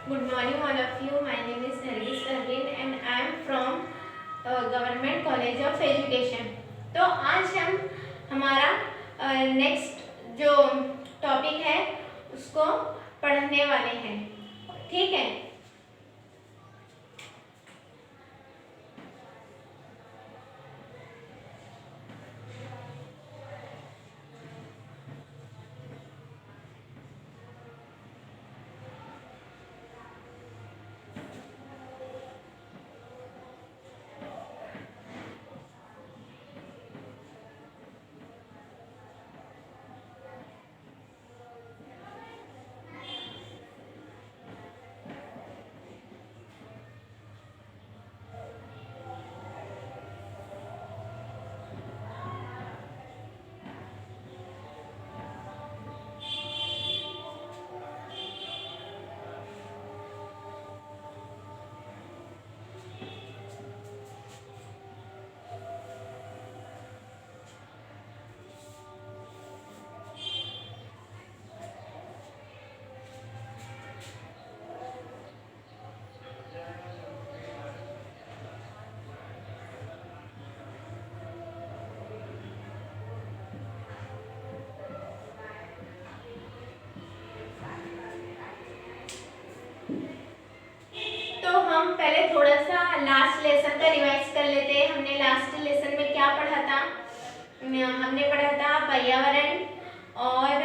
Good morning, all of you. My name is Nargis Parveen and I am from Government College of Education. तो आज हम हमारा next जो topic है उसको पढ़ने वाले हैं, ठीक है। हम पहले थोड़ा सा लास्ट लेसन का रिवाइज कर लेते हैं। हमने लास्ट लेसन में क्या पढ़ा था? हमने पढ़ा था पर्यावरण और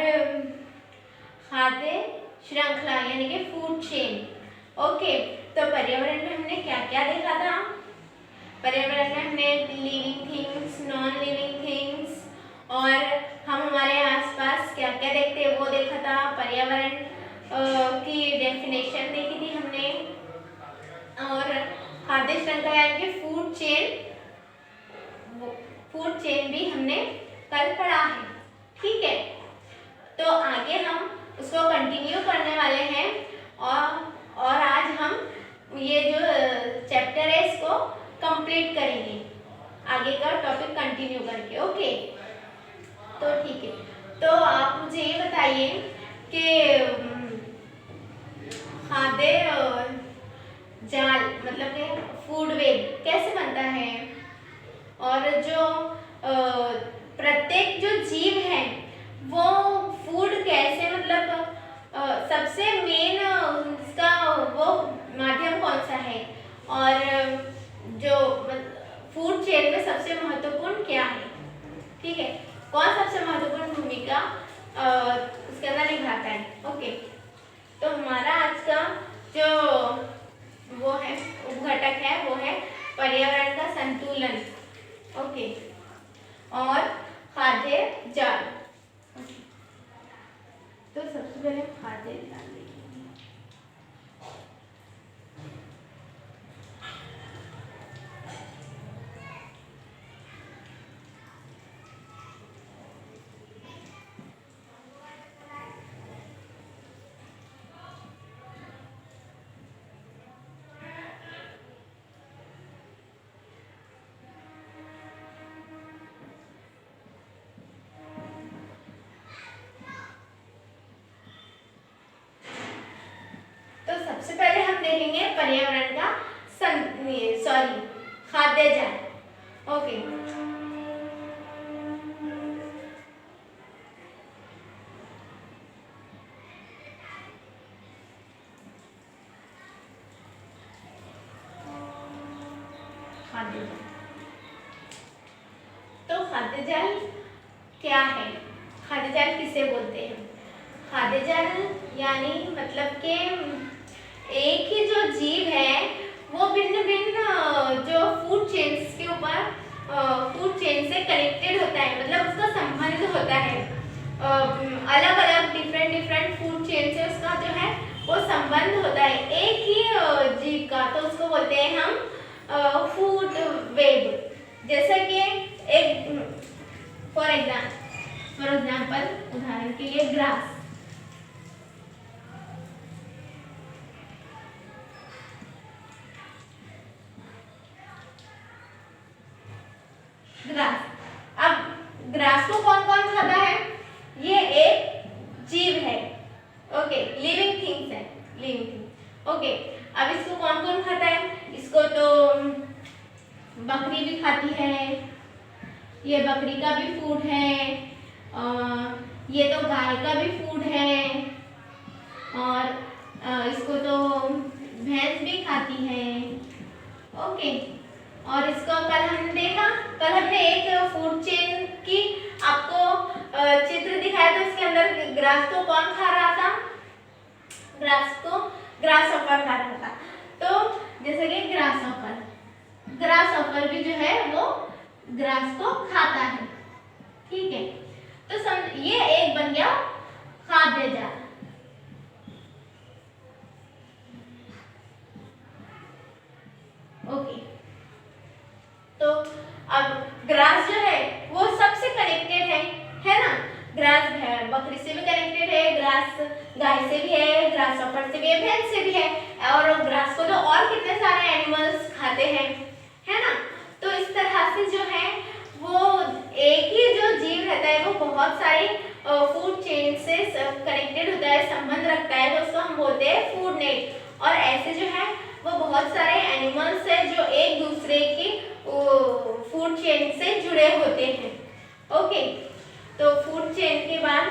खाद्य श्रृंखला यानी कि फूड चेन। ओके, तो पर्यावरण में हमने क्या क्या देखा था? पर्यावरण में हमने living things, non living things और हम हमारे आसपास क्या क्या देखते हैं वो देखा था। पर्यावरण की डेफिनेशन देखी थी हमने और खाद्य श्रृंखला यानी कि फूड चेन भी हमने कल पढ़ा है, ठीक है। तो आगे हम उसको कंटिन्यू करने वाले हैं और आज हम ये जो चैप्टर है इसको कंप्लीट करेंगे, आगे का टॉपिक कंटिन्यू करके। ओके, तो ठीक है। तो आप मुझे ये बताइए कि खाद्य जाल मतलब कि फूड वेब कैसे बनता है और जो प्रत्येक जो जीव है वो फूड कैसे मतलब सबसे मेन इसका वो माध्यम कौन सा है और जो फूड चेन में सबसे महत्वपूर्ण क्या है, ठीक है, कौन सबसे महत्वपूर्ण भूमिका उसके अंदर निभाता है। ओके, तो हमारा आज का जो वो है घटक है वो है पर्यावरण का संतुलन। ओके, और खाद्य जाल। तो सबसे पहले खाद्य जाल देखेंगे। सबसे पहले हम देखेंगे पर्यावरण का खाद्य जाल। ओके, खाद्य जाल। तो खाद्य जाल क्या है? खाद्य जाल किसे बोलते हैं? खाद्य जाल यानी मतलब के एक ही जो जीव है वो भिन्न भिन्न जो फूड चेन्स के ऊपर फूड चेन से कनेक्टेड होता है, मतलब उसका संबंध होता है अलग अलग डिफरेंट फूड चेन से उसका जो है वो संबंध होता है एक ही जीव का, तो उसको बोलते हैं हम फूड वेब। जैसे कि एक फॉर एग्जाम्पल उदाहरण के लिए ग्रास। ग्रास, अब ग्रास को कौन कौन खाता है? ये एक जीव है, ओके, लिविंग थिंग्स है, लिविंग थिंग। ओके, अब इसको कौन कौन खाता है? इसको तो बकरी भी खाती है, ये बकरी का भी फूड है, ये तो गाय का भी फूड है, और इसको तो भैंस भी खाती है। ओके, और इसको कल हमने देखा, कल हमने एक फूड चेन की आपको चित्र दिखाया था, उसके अंदर ग्रास को कौन खा रहा था? ग्रास को ग्रासहॉपर खा रहा था। तो जैसे कि ग्रासहॉपर भी जो है वो ग्रास को खाता है। ठीक है, तो ये एक बन गया खाद्य जाल। ओके, तो अब ग्रास जो है वो सबसे कनेक्टेड है ना? ग्रास बकरी से भी कनेक्टेड है, ग्रास गाय से भी है, ग्रासहॉपर से भी है, भैंस से भी है, और ग्रास को तो और कितने सारे एनिमल्स खाते हैं, है ना? तो इस तरह से जो है वो एक ही जो जीव रहता है वो बहुत सारी फूड चेन से कनेक्टेड होता है, संबंध रखता है, तो उसको हम बोलते हैं फूड नेट। और ऐसे जो है वो बहुत सारे एनिमल्स है जो एक दूसरे की फूड चेन से जुड़े होते हैं। ओके, तो फूड चेन के बाद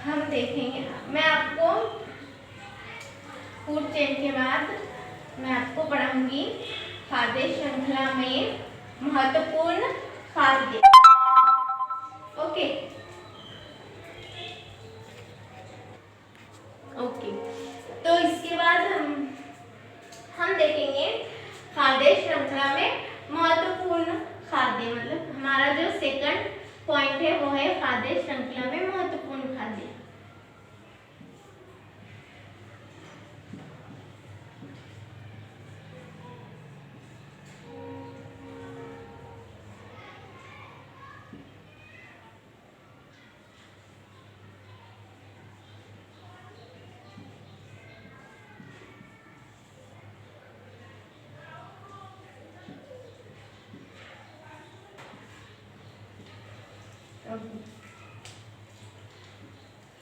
हम देखेंगे, फूड चेन के बाद मैं आपको पढ़ाऊंगी खाद्य श्रृंखला में महत्वपूर्ण खाद्य। ओके ओके, तो इसके बाद हम देखेंगे खाद्य श्रृंखला में महत्वपूर्ण खाद्य, मतलब हमारा जो सेकंड पॉइंट है वो है खाद्य श्रृंखला में महत्वपूर्ण खाद्य।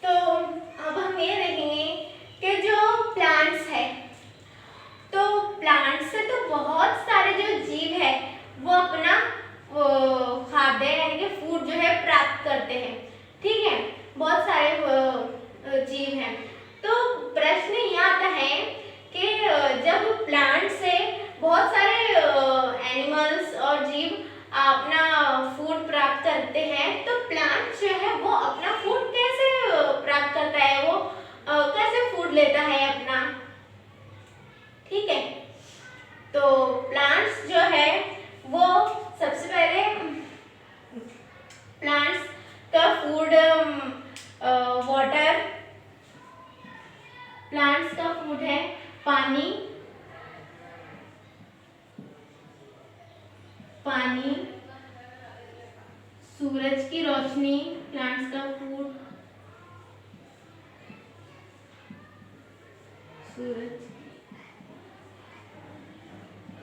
तो अब हम ये देखेंगे कि जो प्लांट्स है, तो प्लांट्स से तो बहुत सारे जो जीव है वो अपना खाद्य यानी कि फूड जो है प्राप्त करते हैं। ठीक है, बहुत सारे जीव हैं। तो प्रश्न ये आता है कि जब प्लांट से बहुत सारे एनिमल्स और जीव अपना फूड प्राप्त करते हैं, तो प्लांट जो है वो अपना फूड कैसे प्राप्त करता है, वो कैसे फूड लेता है अपना? ठीक है, तो प्लांट्स जो है वो सबसे पहले प्लांट्स का फूड वाटर, प्लांट्स का फूड है पानी, सूरज की रोशनी प्लांट्स का फूड, सूरज की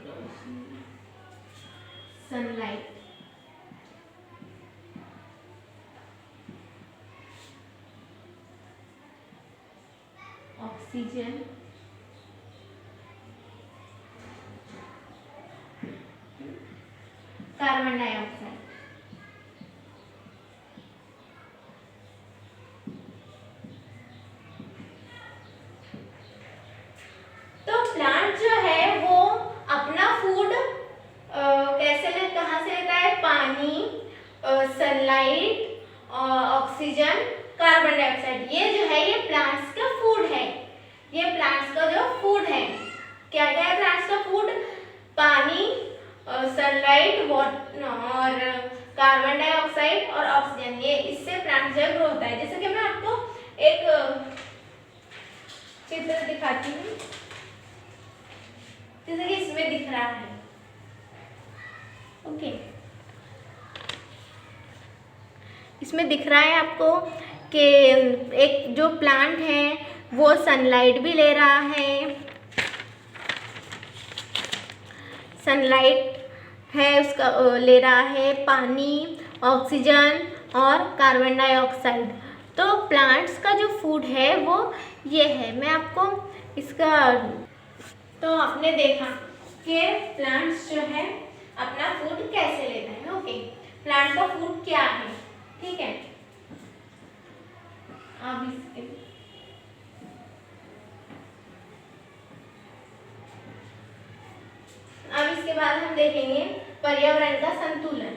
रोशनी, सनलाइट, ऑक्सीजन, कार्बन डाइऑक्साइड। तो प्लांट जो है वो अपना फूड कहाँ से लेता है? पानी, सनलाइट, ऑक्सीजन, कार्बन डाइऑक्साइड, ये जो है ये प्लांट्स का फूड है। ये प्लांट्स का जो फूड है, क्या क्या है प्लांट्स का फूड? पानी, सनलाइट, वाटर और कार्बन डाइऑक्साइड और ऑक्सीजन, ये इससे प्लांट जो ग्रो होता है। जैसे कि मैं आपको एक चित्र दिखाती हूँ, जैसे कि इसमें दिख रहा है। ओके, इसमें दिख रहा है आपको कि एक जो प्लांट है वो सनलाइट भी ले रहा है, सनलाइट है उसका ले रहा है, पानी, ऑक्सीजन और कार्बन डाइऑक्साइड। तो प्लांट्स का जो फूड है वो ये है। मैं आपको इसका, तो आपने देखा कि प्लांट्स जो है अपना फूड कैसे लेता है। ओके, प्लांट का फूड क्या है, ठीक है। अब इसके बाद हम देखेंगे पर्यावरण का संतुलन।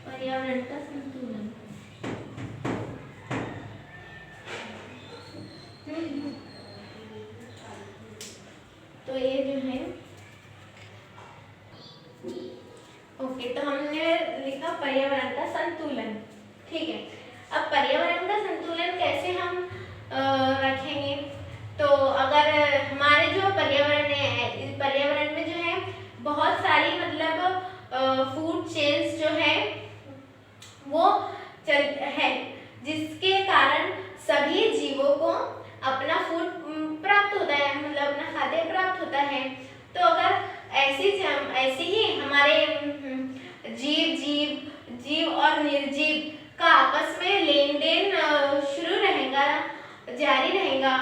पर्यावरण का संतुलन, तो ये जो है, ओके, तो हमने लिखा पर्यावरण का संतुलन, ठीक है। अब पर्यावरण का संतुलन कैसे हम रखेंगे, तो अगर हमारे जो पर्यावरण है, इस पर्यावरण में जो है बहुत सारी मतलब फूड चेन्स जो है वो चल है, जिसके कारण सभी जीवों को अपना फूड प्राप्त होता है, मतलब अपना खाद्य प्राप्त होता है। तो अगर ऐसे ही हमारे जीव और निर्जीव का आपस में लेन देन शुरू रहेगा, जारी रहेगा,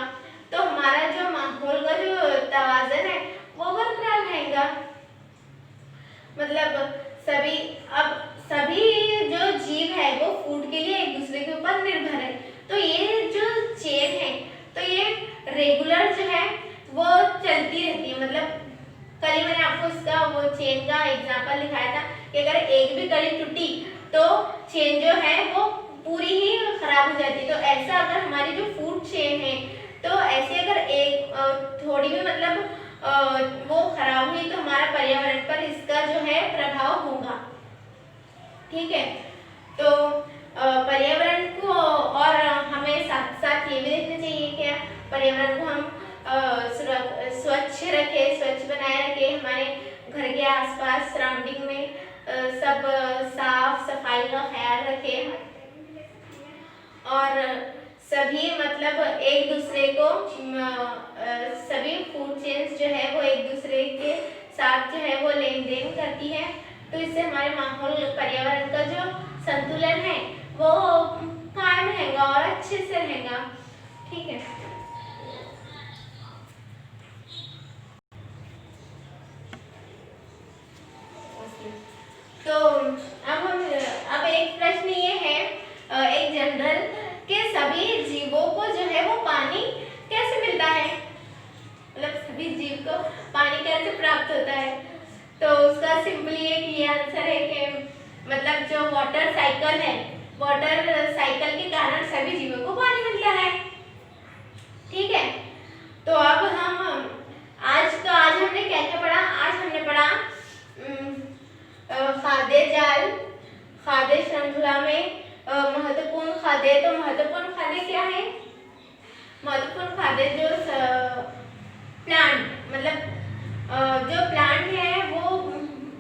तो हमारा जो माहौल का जो तवाज़न है वो बरकरार रहेगा। मतलब सभी जो जीव है वो फूड के लिए एक दूसरे के ऊपर निर्भर है। तो ये जो चेन है, तो ये रेगुलर जो है वो चलती रहती है। मतलब कल ही मैंने आपको इसका वो चेन का एग्जांपल दिखाया था कि अगर एक भी कड़ी टूटी तो चेन जो है वो पूरी ही खराब हो जाती है। तो ऐसा अगर हमारी जो फूड चेन है, तो ऐसे अगर एक थोड़ी भी मतलब वो खराब हुई तो हमारा पर्यावरण पर इसका जो है प्रभाव होगा, ठीक है। तो पर्यावरण को और हमें साथ साथ ये भी देखना चाहिए कि पर्यावरण को हम स्वच्छ रखें, स्वच्छ बनाए रखें, हमारे घर के आसपास सराउंडिंग में सब साफ सफाई का ख्याल रखें, और सभी मतलब एक दूसरे को सभी फूड चेन्स जो है वो एक दूसरे के साथ जो है वो लेन देन करती है। तो इससे हमारे माहौल पर्यावरण का जो संतुलन है वो कायम रहेगा और अच्छे से रहेगा, ठीक है। तो अब एक प्रश्न ये है, एक जनरल, कि सभी जीवों को जो है वो पानी कैसे मिलता है, मतलब सभी जीव को पानी कैसे प्राप्त होता है। तो उसका सिंपली एक ये आंसर है कि मतलब जो वाटर साइकिल है, वाटर साइकिल के कारण सभी जीवों को पानी मिलता है, ठीक है। तो अब हम आज हमने क्या क्या पढ़ा, आज हमने पढ़ा खाद्य जाल, खाद्य श्रृंखला में महत्वपूर्ण खाद्य। तो महत्वपूर्ण खाद्य क्या है, महत्वपूर्ण खाद्य जो प्लांट, मतलब जो प्लांट है वो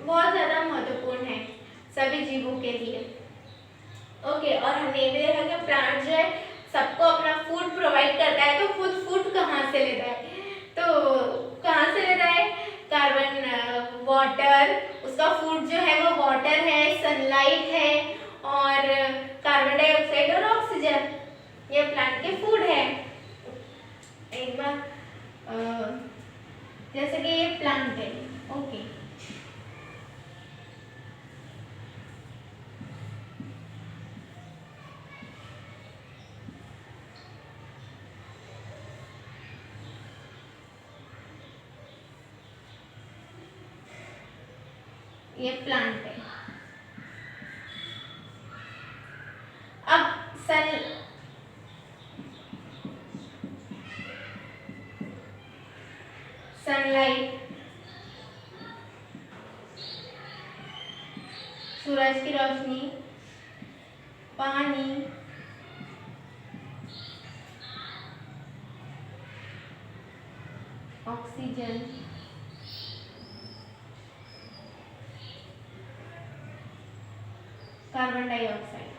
बहुत ज़्यादा महत्वपूर्ण है सभी जीवों के लिए, ओके। और हमने ये भी देखा कि प्लांट जो है सबको अपना फूड प्रोवाइड करता है। तो खुद फूड कहाँ से लेता है, तो कहाँ से लेता है, कार्बन, वाटर, उसका फूड जो है वो वाटर है, सनलाइट है, और कार्बन डाइऑक्साइड और ऑक्सीजन, ये प्लांट के फूड है। एक बार जैसे कि ये प्लांट है, ओके, ये प्लांट है। अब सनलाइट, सूरज की रोशनी, पानी, ऑक्सीजन, कार्बन डाइऑक्साइड।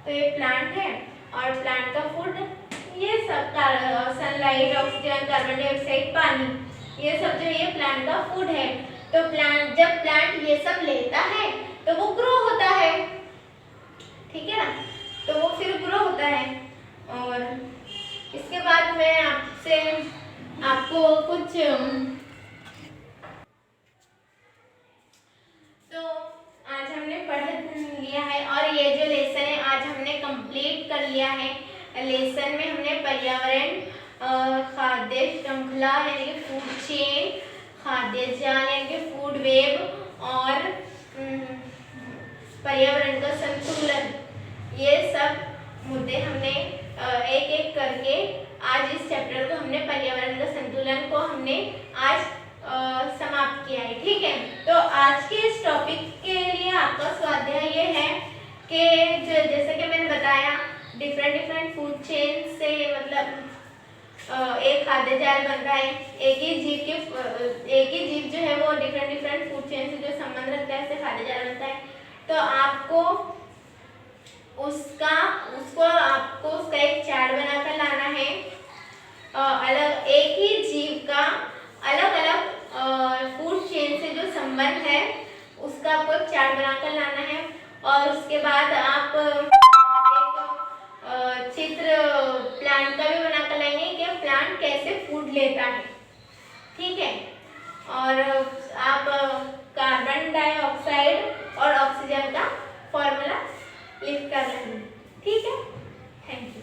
तो ये प्लांट है और प्लांट का फूड ये सब सनलाइट, ऑक्सीजन, कार्बन डाइऑक्साइड, पानी, ये सब जो ये प्लांट का फूड है। तो जब प्लांट ये सब लेता है तो वो ग्रो होता है, ठीक है ना, तो वो फिर ग्रो होता है। और इसके बाद मैं आपको कुछ तो आज हमने पढ़ लिया है और ये जो लेसन है आज हमने कंप्लीट कर लिया है। लेसन में हमने पर्यावरण, खाद्य श्रृंखला यानी कि फूड चेन, खाद्य जाल यानी कि फूड वेब और पर्यावरण का संतुलन, ये सब मुद्दे हमने एक एक करके आज इस चैप्टर को हमने पर्यावरण का संतुलन को हमने आज समाप्त किया है, ठीक है। तो आज के इस टॉपिक के लिए आपका स्वाध्याय ये है कि जैसे कि मैंने बताया डिफरेंट फूड चेन से मतलब एक खाद्य जाल बनता है। एक ही जीव जो है वो डिफरेंट फूड चेन से जो संबंध रखता है उससे खाद्य जाल बनता है। तो आपको उसका एक चार्ट बनाकर लाना है। अलग एक ही जीव का अलग अलग फूड चेन से जो संबंध है उसका आपको एक चार्ट बनाकर लाना है और उसके बाद आप एक चित्र प्लांट का भी बनाकर लाएंगे कि प्लांट कैसे फूड लेता है, ठीक है। और आप कार्बन डाइऑक्साइड और ऑक्सीजन का फॉर्मूला लिख कर लेंगे, ठीक है। Thank you.